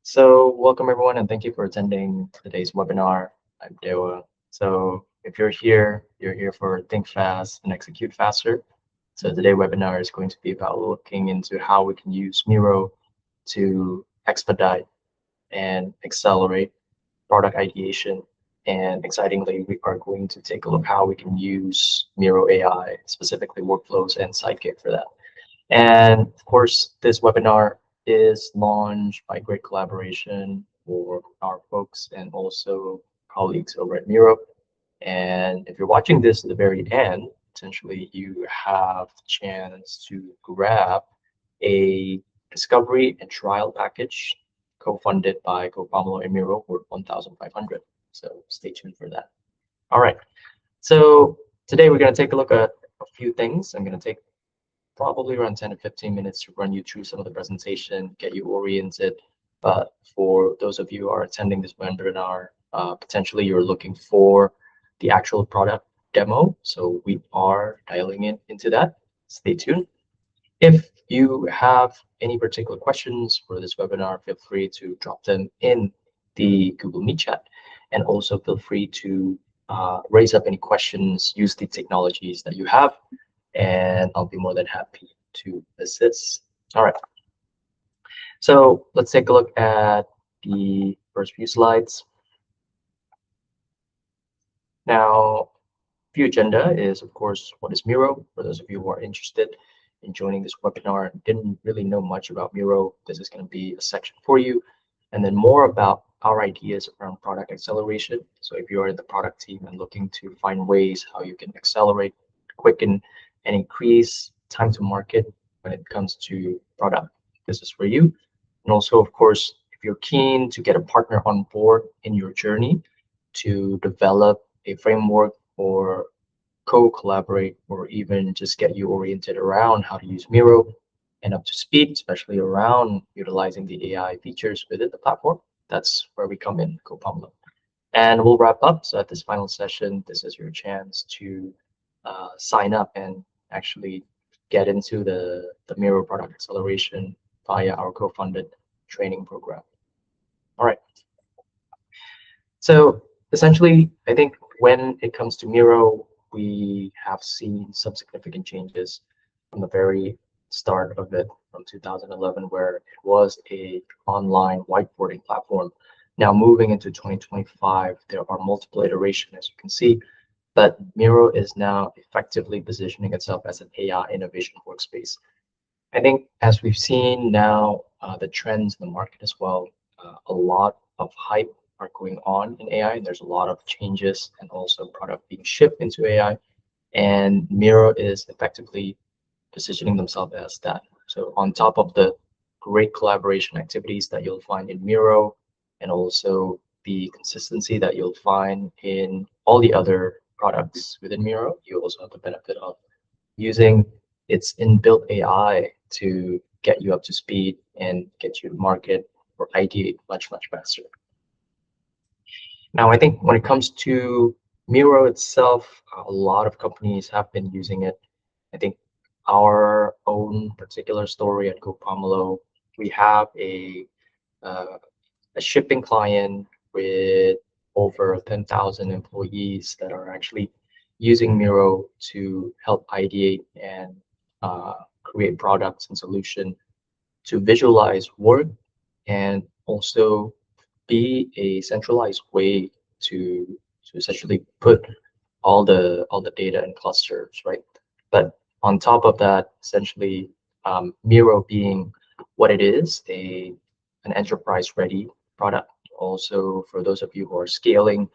Welcome everyone, and thank you for attending today's webinar. I'm Dewa. If you're here for Think Fast and Execute Faster. So today's webinar is going to be about looking into how we can use Miro to expedite and accelerate product ideation. And excitingly, we are going to take a look how we can use Miro AI, specifically workflows and Sidekick for that. And of course, this webinar is launched by great collaboration for our folks and also colleagues over at Miro. And if you're watching this at the very end, essentially you have the chance to grab a discovery and trial package co-funded by GoPomelo and Miro worth 1,500. So stay tuned for that. All right. So today we're going to take a look at a few things. I'm going to take probably around 10 to 15 minutes to run you through some of the presentation, get you oriented. But for those of you who are attending this webinar, potentially you're looking for the actual product demo. So we are dialing into that. Stay tuned. If you have any particular questions for this webinar, feel free to drop them in the Google Meet chat. And also feel free to raise up any questions, use the technologies that you have, and I'll be more than happy to assist. All right. So let's take a look at the first few slides. Now, the agenda is, of course, what is Miro? For those of you who are interested in joining this webinar and didn't really know much about Miro, this is going to be a section for you. And then more about our ideas around product acceleration. So if you're in the product team and looking to find ways how you can accelerate, quicken, and increase time to market when it comes to product, this is for you. And also, of course, if you're keen to get a partner on board in your journey to develop a framework or co-collaborate or even just get you oriented around how to use Miro and up to speed, especially around utilizing the AI features within the platform, that's where we come in, GoPomelo. And we'll wrap up. So at this final session, this is your chance to sign up and actually get into the Miro product acceleration via our co-funded training program. All right. So essentially, I think when it comes to Miro, we have seen some significant changes from the very start of it from 2011, where it was a online whiteboarding platform. Now moving into 2025, there are multiple iterations, as you can see, but Miro is now effectively positioning itself as an AI innovation workspace. I think as we've seen now, the trends in the market as well, a lot of hype are going on in AI, and there's a lot of changes and also product being shipped into AI, and Miro is effectively positioning themselves as that. So on top of the great collaboration activities that you'll find in Miro, and also the consistency that you'll find in all the other products within Miro, you also have the benefit of using its inbuilt AI to get you up to speed and get you to market or ideate much, much faster. Now, I think when it comes to Miro itself, a lot of companies have been using it. I think our own particular story at GoPomelo, we have a shipping client with over 10,000 employees that are actually using Miro to help ideate and create products and solution to visualize work and also be a centralized way to essentially put all the data in clusters, right? But on top of that, essentially, Miro being what it is, an enterprise-ready product. Also, for those of you who are scaling,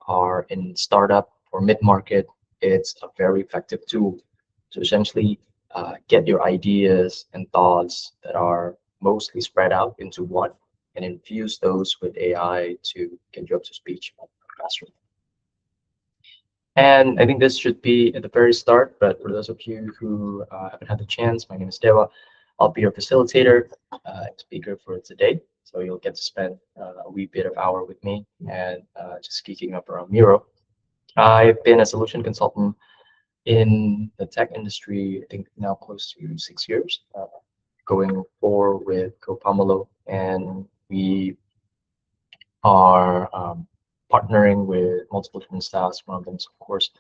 are in startup or mid-market, it's a very effective tool to essentially get your ideas and thoughts that are mostly spread out into one and infuse those with AI to get you up to speed faster. And I think this should be at the very start, but for those of you who haven't had the chance, my name is Dewa. I'll be your facilitator and speaker for today. So you'll get to spend a wee bit of hour with me and just geeking up around Miro. I've been a solution consultant in the tech industry, I think now close to 6 years, going forward with GoPomelo. And We are partnering with multiple different staffs. One of them is, of course,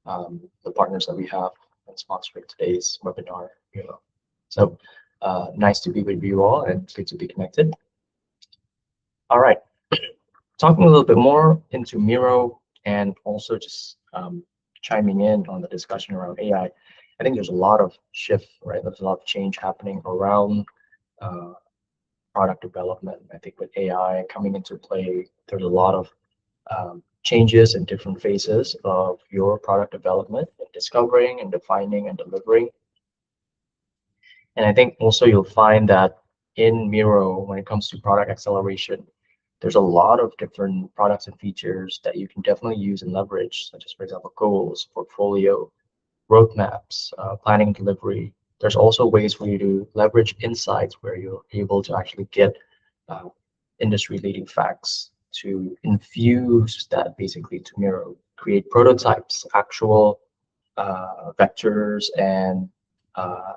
the partners that we have and sponsoring today's webinar. So nice to be with you all and good to be connected. All right, talking a little bit more into Miro and also just chiming in on the discussion around AI. I think there's a lot of shift, right? There's a lot of change happening around product development. I think with AI coming into play, there's a lot of changes in different phases of your product development, and discovering and defining and delivering. And I think also you'll find that in Miro, when it comes to product acceleration, there's a lot of different products and features that you can definitely use and leverage, such as, for example, goals, portfolio, roadmaps, planning and delivery. There's also ways for you to leverage insights where you're able to actually get uh, industry-leading facts to infuse that basically to Miro, create prototypes, actual vectors and uh,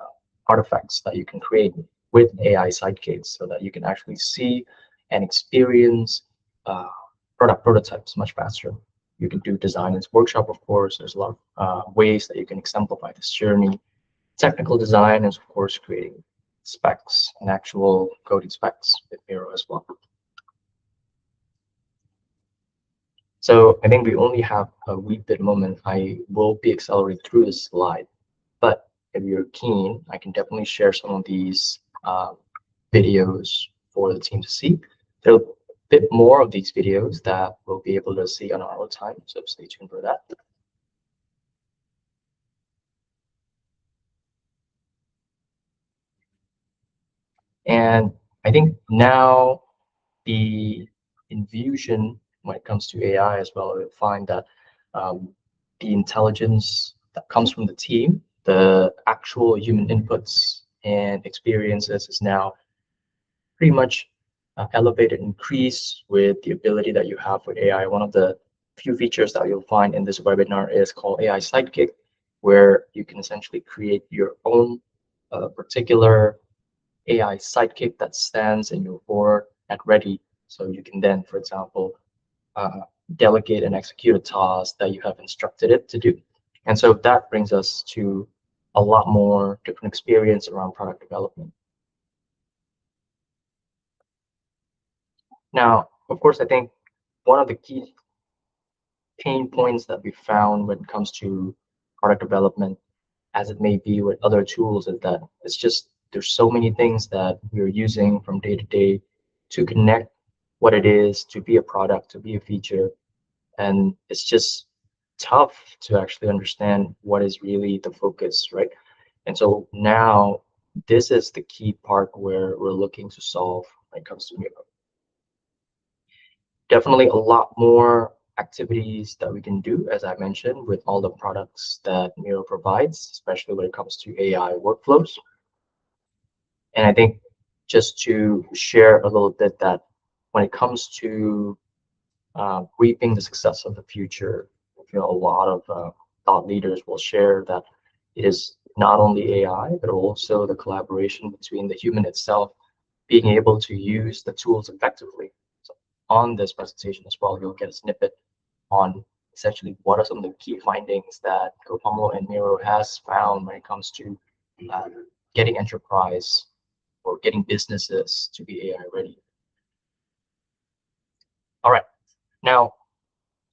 artifacts that you can create with AI sidekicks so that you can actually see and experience product prototypes much faster. You can do design in workshop, of course. There's a lot of ways that you can exemplify this journey. Technical design is, of course, creating specs and actual coding specs with Miro as well. So I think we only have a wee bit moment. I will be accelerating through this slide, but if you're keen, I can definitely share some of these videos for the team to see. There'll be a bit more of these videos that we'll be able to see on our own time, so stay tuned for that. And I think now the infusion when it comes to AI as well, you'll find that the intelligence that comes from the team, the actual human inputs and experiences is now pretty much elevated, increased with the ability that you have with AI. One of the few features that you'll find in this webinar is called AI Sidekick, where you can essentially create your own particular AI sidekick that stands in your board at ready. So you can then, for example, delegate and execute a task that you have instructed it to do. And so that brings us to a lot more different experience around product development. Now, of course, I think one of the key pain points that we found when it comes to product development, as it may be with other tools, is that it's just there's so many things that we're using from day to day to connect what it is to be a product, to be a feature. And it's just tough to actually understand what is really the focus, right? And so now this is the key part where we're looking to solve when it comes to Miro. Definitely a lot more activities that we can do, as I mentioned, with all the products that Miro provides, especially when it comes to AI workflows. And I think just to share a little bit that when it comes to reaping the success of the future, a lot of thought leaders will share that it is not only AI, but also the collaboration between the human itself, being able to use the tools effectively. So on this presentation as well, you'll get a snippet on essentially what are some of the key findings that GoPomelo and Miro has found when it comes to getting enterprise or getting businesses to be AI ready. All right, now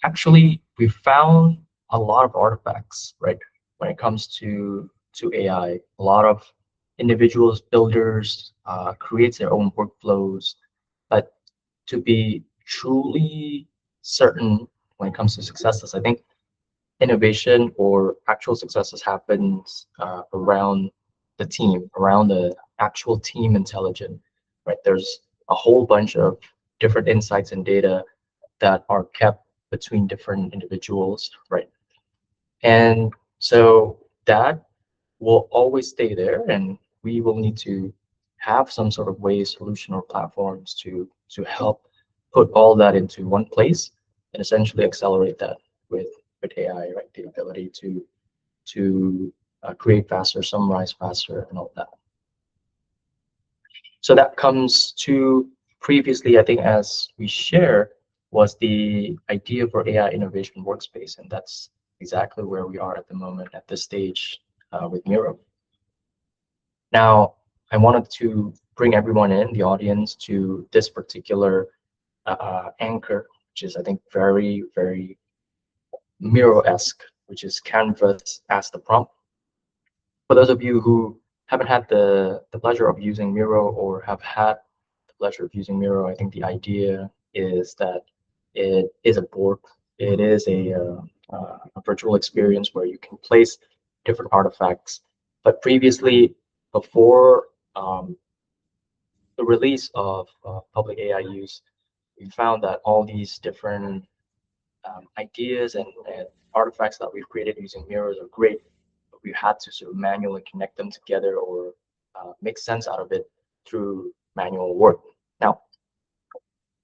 actually we found a lot of artifacts, right? When it comes to AI, a lot of individuals, builders creates their own workflows, but to be truly certain when it comes to successes, I think innovation or actual successes happens around the team, around the actual team intelligence, right? There's a whole bunch of different insights and data that are kept between different individuals, right? And so that will always stay there, and we will need to have some sort of way, solution, or platforms to help put all that into one place and essentially accelerate that with AI, right? The ability to create faster, summarize faster, and all that. So that comes to previously, I think as we share, was the idea for AI innovation workspace, and that's exactly where we are at the moment at this stage with Miro. Now, I wanted to bring everyone in, the audience, to this particular anchor, which is, I think, very, very Miro-esque, which is canvas as the prompt. For those of you who haven't had the pleasure of using Miro or have had the pleasure of using Miro, I think the idea is that it is a board. It is a virtual experience where you can place different artifacts. But previously, before the release of public AI use, we found that all these different ideas and artifacts that we've created using mirrors are great, but we had to sort of manually connect them together or make sense out of it through manual work. Now,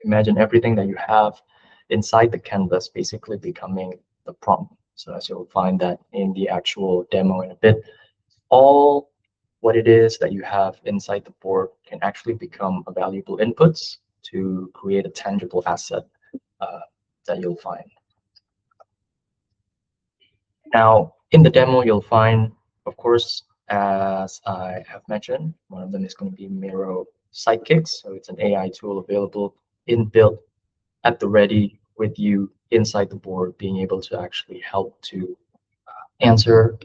imagine everything that you have inside the canvas basically becoming the prompt. So as you'll find that in the actual demo in a bit, all what it is that you have inside the board can actually become a valuable inputs to create a tangible asset that you'll find. Now, in the demo, you'll find, of course, as I have mentioned, one of them is going to be Miro Sidekicks. So it's an AI tool available inbuilt at the ready with you inside the board, being able to actually help to answer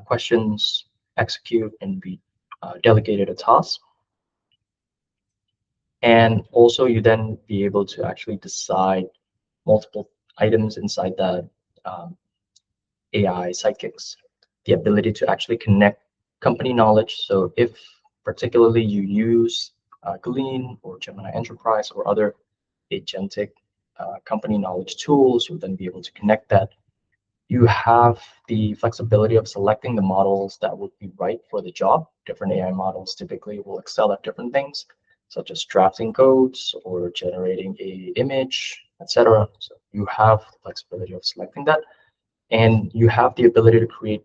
questions, execute, and be delegated a task. And also, you then be able to actually decide multiple items inside that AI sidekicks, the ability to actually connect company knowledge. So if particularly you use Glean or Gemini Enterprise or other agentic company knowledge tools, you'll then be able to connect that. You have the flexibility of selecting the models that would be right for the job. Different AI models typically will excel at different things, such as drafting codes or generating a image, etc. So you have the flexibility of selecting that. And you have the ability to create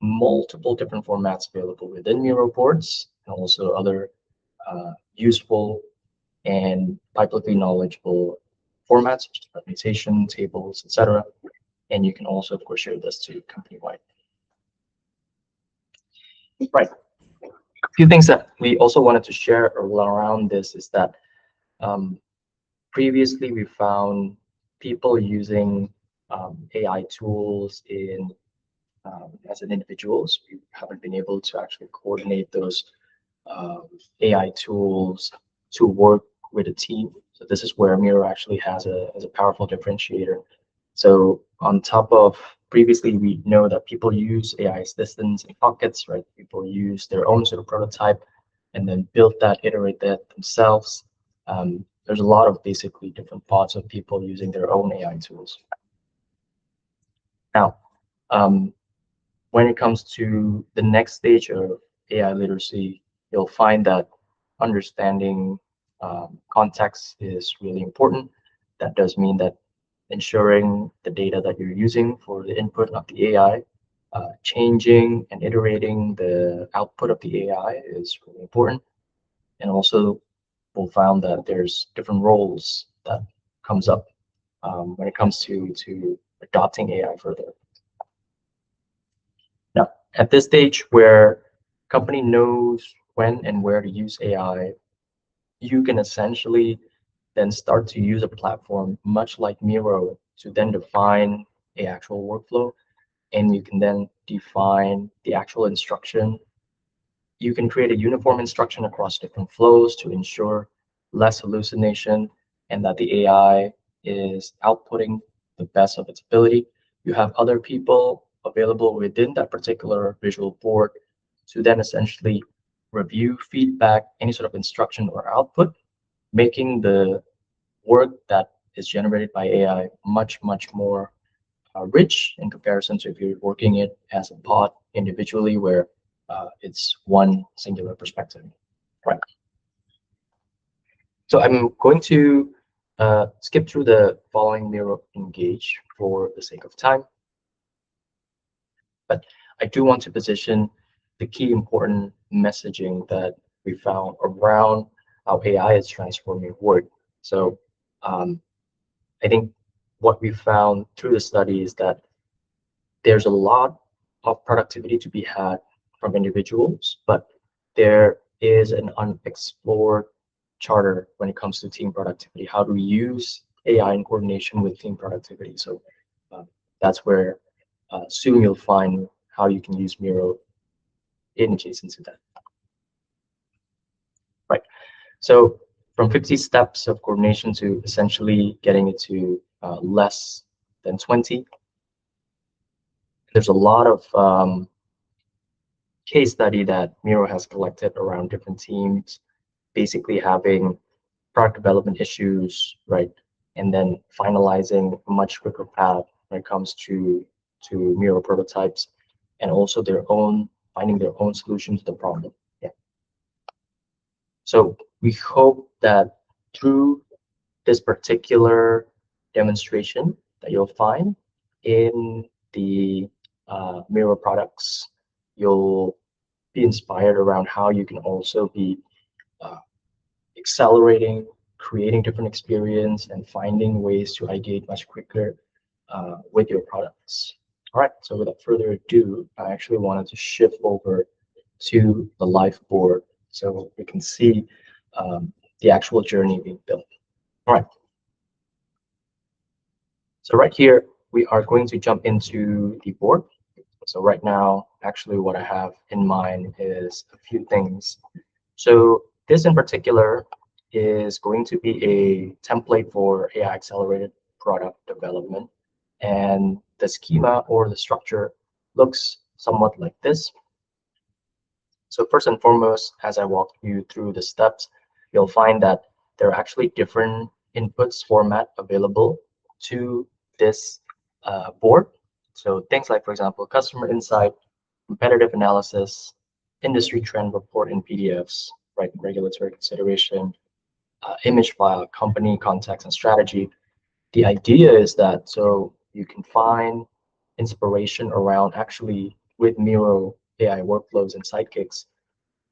multiple different formats available within Miro boards and also other useful and publicly knowledgeable formats such as presentation, tables, etc. And you can also, of course, share this to company-wide. Right. A few things that we also wanted to share around this is that previously we found people using AI tools in as an individuals. We haven't been able to actually coordinate those AI tools to work with a team. So this is where Miro actually has a powerful differentiator. So on top of previously, we know that people use AI assistants in pockets, right? People use their own sort of prototype and then build that, iterate that themselves. There's a lot of basically different parts of people using their own AI tools. Now, when it comes to the next stage of AI literacy, you'll find that understanding context is really important. That does mean that ensuring the data that you're using for the input of the AI, changing and iterating the output of the AI is really important. And also, we'll find that there's different roles that comes up when it comes to adopting AI further. Now, at this stage where company knows when and where to use AI, you can essentially then start to use a platform much like Miro to then define a actual workflow, and you can then define the actual instruction. You can create a uniform instruction across different flows to ensure less hallucination and that the AI is outputting the best of its ability. You have other people available within that particular visual board to then essentially review feedback, any sort of instruction or output, making the work that is generated by AI much, much more rich in comparison to if you're working it as a pod individually where it's one singular perspective. Right. So I'm going to skip through the following Miro engage for the sake of time. But I do want to position the key important messaging that we found around how AI is transforming work. So I think what we found through the study is that there's a lot of productivity to be had from individuals, but there is an unexplored charter when it comes to team productivity, how to use AI in coordination with team productivity. So uh, that's where soon you'll find how you can use Miro in adjacent to that. Right. So from 50 steps of coordination to essentially getting it to less than 20, there's a lot of case study that Miro has collected around different teams, basically having product development issues, right? And then finalizing a much quicker path when it comes to Miro prototypes, and also finding their own solution to the problem. Yeah. So we hope that through this particular demonstration that you'll find in the Miro products, you'll be inspired around how you can also be uh, accelerating, creating different experience, and finding ways to ideate much quicker with your products. All right, so without further ado, I actually wanted to shift over to the live board so we can see the actual journey being built. All right, so right here, we are going to jump into the board. So right now, actually what I have in mind is a few things. So this in particular is going to be a template for AI accelerated product development. And the schema or the structure looks somewhat like this. So first and foremost, as I walk you through the steps, you'll find that there are actually different inputs format available to this board. So things like, for example, customer insight, competitive analysis, industry trend report in PDFs, right? Regulatory consideration, image file, company context and strategy. The idea is that so you can find inspiration around actually with Miro AI workflows and sidekicks,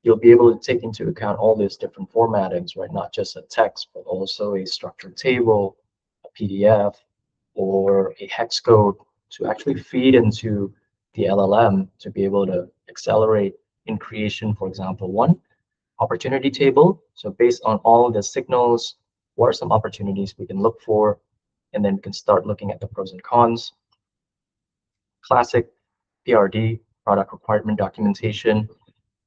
you'll be able to take into account all these different formattings, right? Not just a text, but also a structured table, a PDF, or a hex code to actually feed into the LLM to be able to accelerate in creation, for example, one opportunity table. So based on all the signals, what are some opportunities we can look for? And then we can start looking at the pros and cons. Classic PRD, product requirement documentation.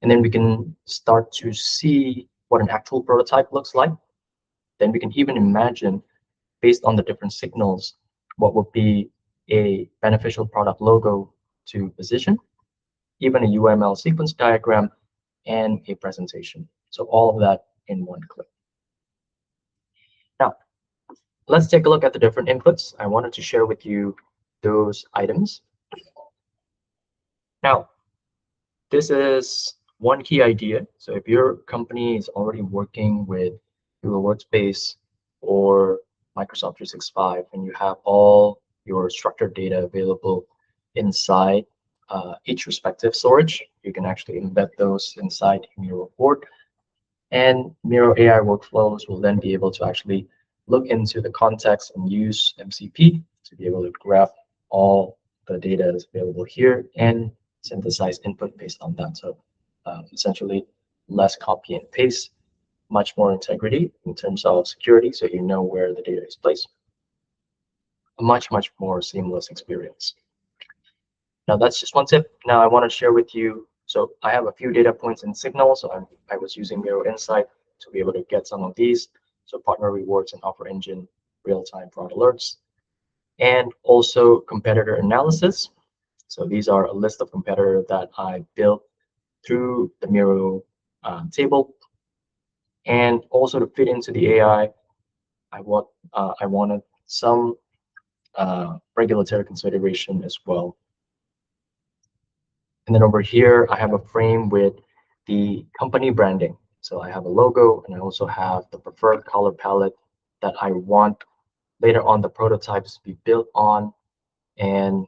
And then we can start to see what an actual prototype looks like. Then we can even imagine, based on the different signals, what would be a beneficial product logo to position, even a UML sequence diagram, and a presentation. So all of that in one click. Now, let's take a look at the different inputs. I wanted to share with you those items. Now, this is one key idea. So if your company is already working with Google Workspace or Microsoft 365 and you have all your structured data available inside each respective storage, you can actually embed those inside Miro board. And Miro AI workflows will then be able to actually look into the context and use MCP to be able to grab all the data that's available here and synthesize input based on that. So essentially less copy and paste, much more integrity in terms of security, so you know where the data is placed. A much, much more seamless experience. Now that's just one tip. Now I want to share with you, so I have a few data points and signals. So I was using Miro Insight to be able to get some of these. So partner rewards and offer engine, real-time fraud alerts, and also competitor analysis. So these are a list of competitors that I built through the Miro table. And also to fit into the AI, I wanted some regulatory consideration as well. And then over here, I have a frame with the company branding. So I have a logo and I also have the preferred color palette that I want later on the prototypes to be built on. And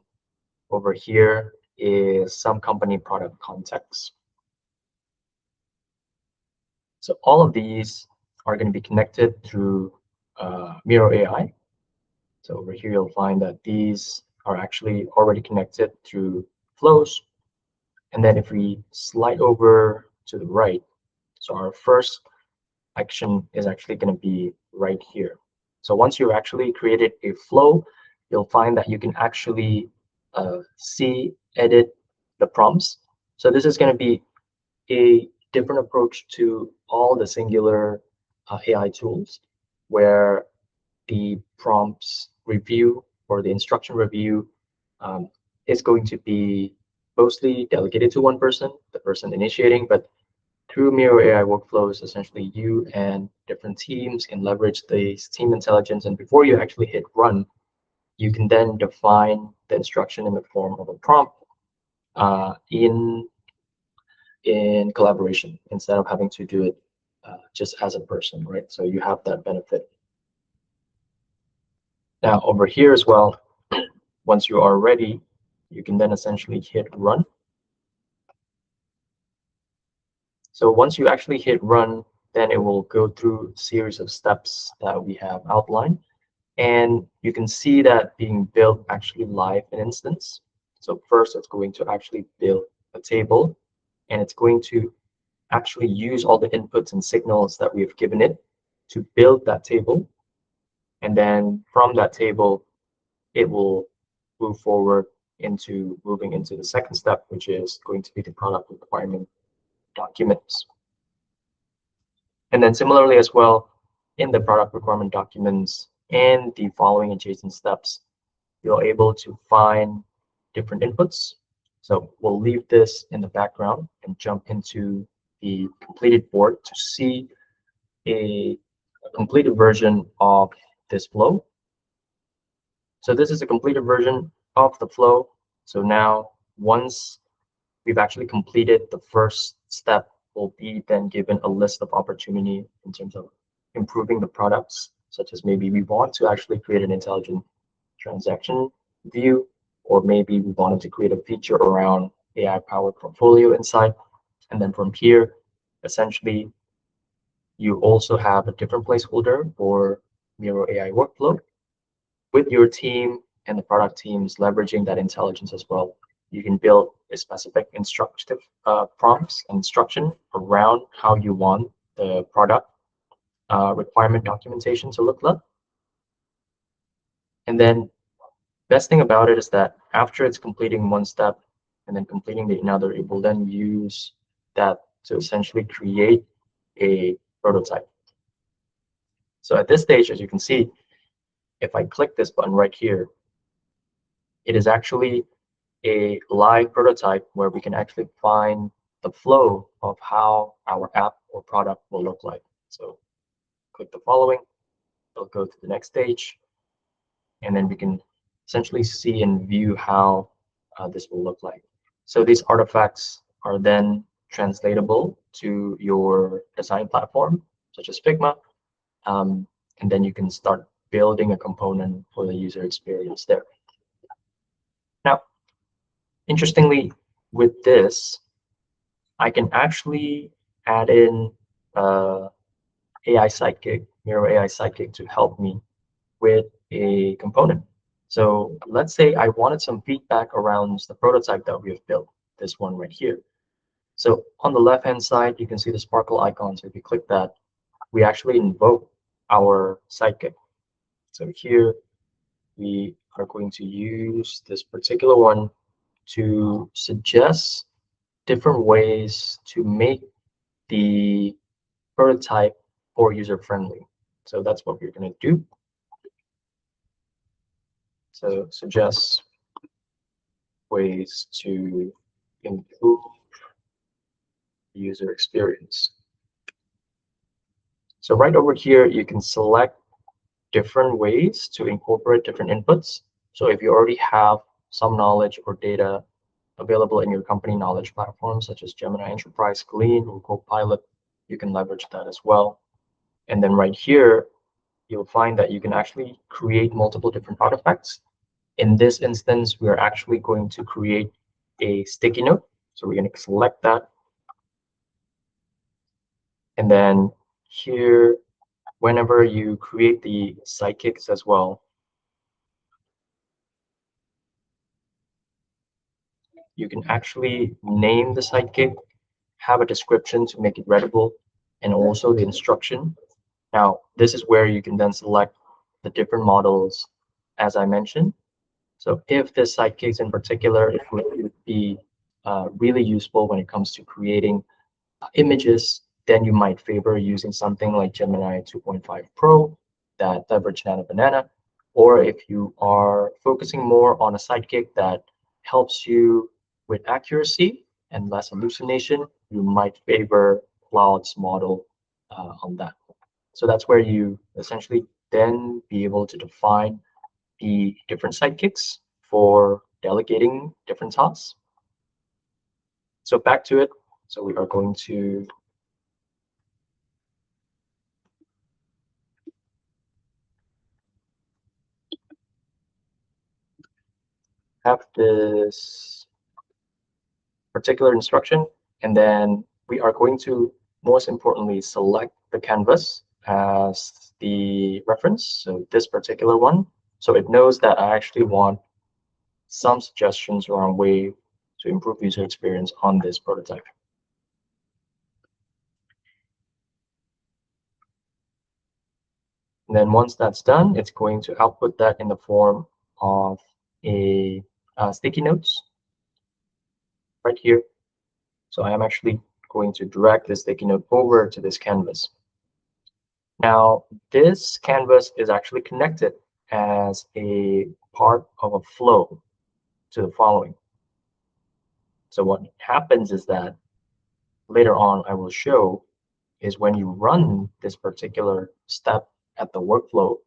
over here is some company product context. So all of these are going to be connected through Miro AI. So over here, you'll find that these are actually already connected through flows. And then if we slide over to the right, so our first action is actually going to be right here. So once you've actually created a flow, you'll find that you can actually see, edit the prompts. So this is going to be a different approach to all the singular AI tools, where the prompts review or the instruction review um, is going to be mostly delegated to one person, the person initiating, but through Miro AI workflows, essentially you and different teams can leverage the team intelligence. And before you actually hit run, you can then define the instruction in the form of a prompt in collaboration instead of having to do it just as a person, right? So you have that benefit. Now over here as well, once you are ready, you can then essentially hit run. So once you actually hit run, then it will go through a series of steps that we have outlined. And you can see that being built actually live in instance. So first, it's going to actually build a table, and it's going to actually use all the inputs and signals that we've given it to build that table. And then from that table, it will move forward into moving into the second step, which is going to be the product requirement documents. And then similarly as well, in the product requirement documents and the following adjacent steps, you're able to find different inputs. So we'll leave this in the background and jump into the completed board to see a completed version of this flow. So this is a completed version of the flow. So now once we've actually completed the first step, we'll be then given a list of opportunity in terms of improving the products, such as maybe we want to actually create an intelligent transaction view, or maybe we wanted to create a feature around AI-powered portfolio insight. And then from here, essentially, you also have a different placeholder for Miro AI workflow with your team and the product teams leveraging that intelligence as well. You can build a specific instructive prompts and instruction around how you want the product requirement documentation to look like. And then best thing about it is that after it's completing one step and then completing the another, it will then use that to essentially create a prototype. So at this stage, as you can see, if I click this button right here, it is actually a live prototype where we can actually find the flow of how our app or product will look like. So click the following, it'll go to the next stage, and then we can essentially see and view how this will look like. So these artifacts are then translatable to your design platform, such as Figma, and then you can start building a component for the user experience there. Now, interestingly, with this, I can actually add in AI Sidekick, Miro AI Sidekick, to help me with a component. So let's say I wanted some feedback around the prototype that we have built, this one right here. So on the left-hand side, you can see the sparkle icon. So if you click that, we actually invoke our Sidekick. So here we are going to use this particular one to suggest different ways to make the prototype more user-friendly. So that's what we're going to do. So suggest ways to improve user experience. So right over here, you can select different ways to incorporate different inputs. So if you already have some knowledge or data available in your company knowledge platforms, such as Gemini Enterprise, Glean, or GoPilot, you can leverage that as well. And then right here, you'll find that you can actually create multiple different artifacts. In this instance, we're actually going to create a sticky note. So we're going to select that. And then here, whenever you create the sidekicks as well, you can actually name the sidekick, have a description to make it readable, and also the instruction. Now, this is where you can then select the different models as I mentioned. So if this sidekicks in particular, it would be really useful when it comes to creating images, then you might favor using something like Gemini 2.5 Pro that leverage Nano Banana. Or if you are focusing more on a sidekick that helps you with accuracy and less hallucination, you might favor Cloud's model on that. So that's where you essentially then be able to define the different sidekicks for delegating different tasks. So back to it. So we are going to have this particular instruction, and then we are going to most importantly select the canvas as the reference, so this particular one. So it knows that I actually want some suggestions around way to improve user experience on this prototype. And then once that's done, it's going to output that in the form of a sticky notes right here. So I am actually going to drag this sticky note over to this canvas. Now, this canvas is actually connected as a part of a flow to the following. So what happens is that later on I will show is when you run this particular step at the workflow,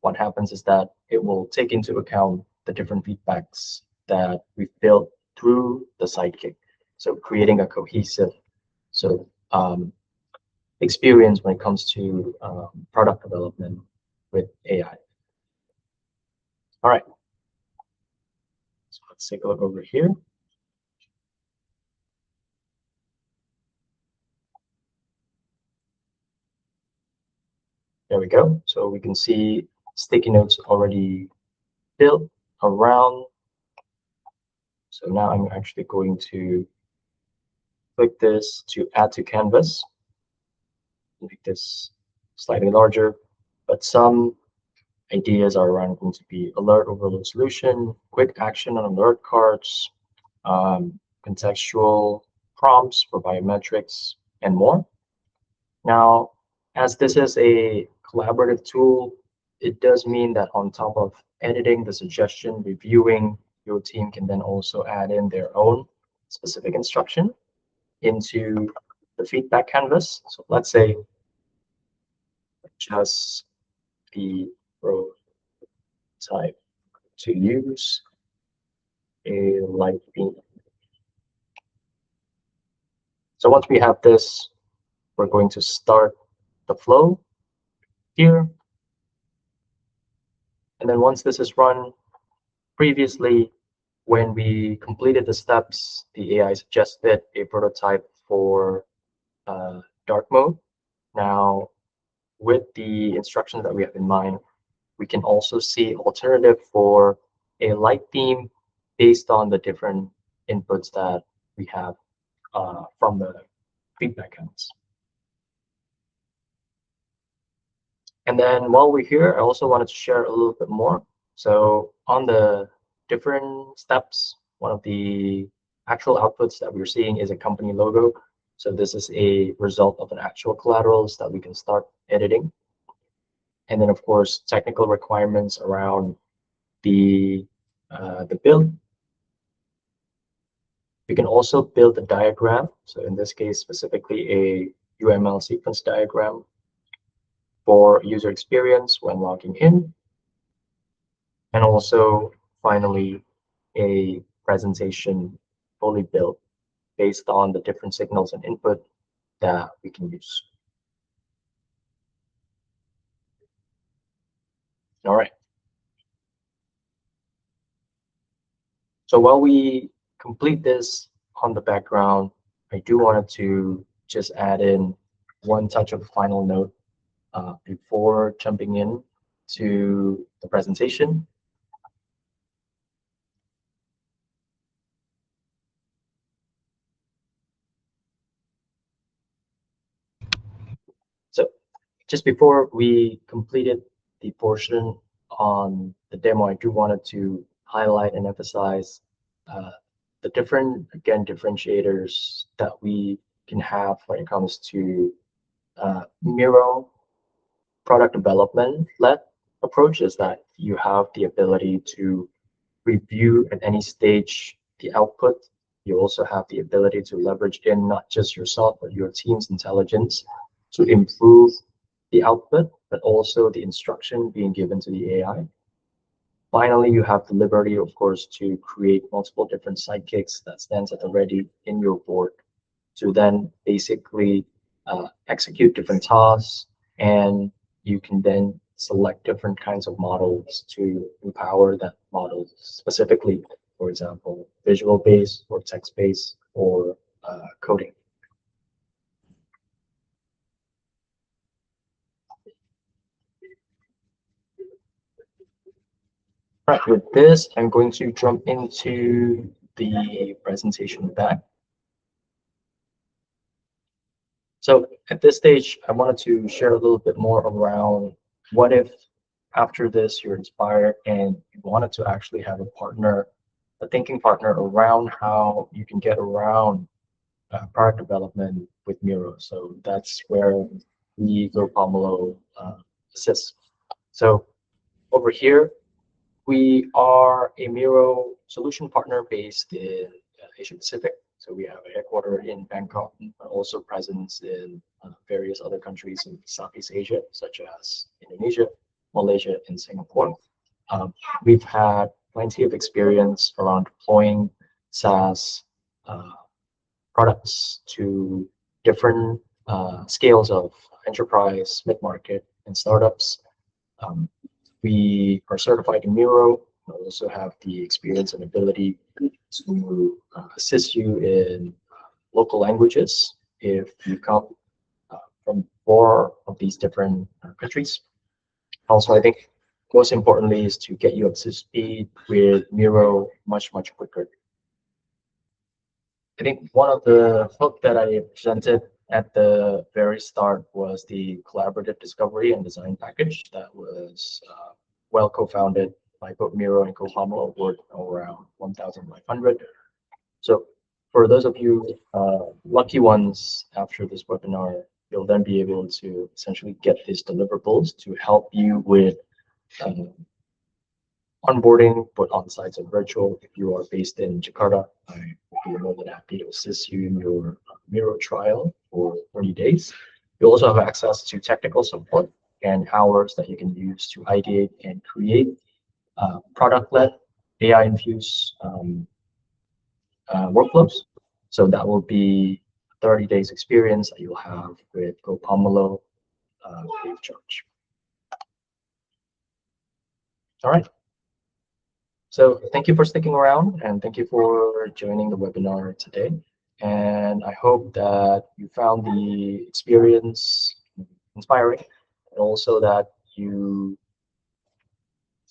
what happens is that it will take into account the different feedbacks that we've built through the sidekick. So creating a cohesive experience when it comes to product development with AI. All right, so let's take a look over here. There we go. So we can see sticky notes already built around. So now I'm actually going to click this to add to canvas. Make this slightly larger, but some ideas are around going to be alert overload solution, quick action on alert cards, contextual prompts for biometrics, and more. Now, as this is a collaborative tool, it does mean that on top of editing the suggestion, reviewing, your team can then also add in their own specific instruction into the feedback canvas. So let's say just the prototype to use a light beam. So once we have this, we're going to start the flow here. And then once this is run, previously, when we completed the steps, the AI suggested a prototype for dark mode. Now, with the instructions that we have in mind, we can also see alternative for a light theme based on the different inputs that we have from the feedback counts. And then while we're here, I also wanted to share a little bit more. So on the different steps, one of the actual outputs that we're seeing is a company logo. So this is a result of an actual collaterals that we can start editing. And then of course, technical requirements around the build. We can also build a diagram. So in this case, specifically a UML sequence diagram for user experience when logging in. And also, finally, a presentation fully built based on the different signals and input that we can use. All right. So while we complete this on the background, I do want to just add in one touch of final note. Before jumping in to the presentation, so just before we completed the portion on the demo, I do wanted to highlight and emphasize the different, again, differentiators that we can have when it comes to Miro product development led approach is that you have the ability to review at any stage the output. You also have the ability to leverage in not just yourself, but your team's intelligence to improve the output, but also the instruction being given to the AI. Finally, you have the liberty, of course, to create multiple different sidekicks that stands at the ready in your board to then basically execute different tasks, and you can then select different kinds of models to empower that model specifically, for example, visual based or text based or coding. Right, with this, I'm going to jump into the presentation back. So at this stage, I wanted to share a little bit more around what if after this you're inspired and you wanted to actually have a partner, a thinking partner around how you can get around product development with Miro. So that's where we GoPomelo assists. So over here, we are a Miro solution partner based in Asia Pacific. So we have a headquarter in Bangkok, but also presence in various other countries in Southeast Asia, such as Indonesia, Malaysia, and Singapore. We've had plenty of experience around deploying SaaS uh, products to different scales of enterprise, mid-market, and startups. Um, we are certified in Miro. We also have the experience and ability to assist you in local languages if you come from four of these different countries. Also, I think most importantly is to get you up to speed with Miro much, much quicker. I think one of the hook that I presented at the very start was the collaborative discovery and design package that was well co-founded by both Miro and GoPomelo, worth around 1,500. So for those of you lucky ones after this webinar, you'll then be able to essentially get these deliverables to help you with um, onboarding, both on-site and virtual. If you are based in Jakarta, I would be more than happy to assist you in your Miro trial for 30 days. You also have access to technical support and hours that you can use to ideate and create product-led, AI-infused workflows. So that will be 30 days experience that you'll have with GoPomelo free of charge. All right. So thank you for sticking around and thank you for joining the webinar today. And I hope that you found the experience inspiring and also that you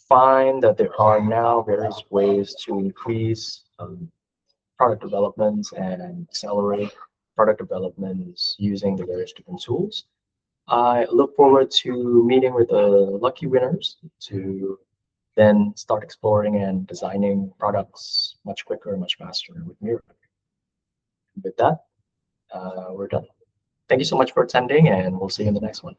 find that there are now various ways to increase product developments and accelerate product developments using the various different tools. I look forward to meeting with the lucky winners to then start exploring and designing products much quicker and much faster with Miro. With that, we're done. Thank you so much for attending, and we'll see you in the next one.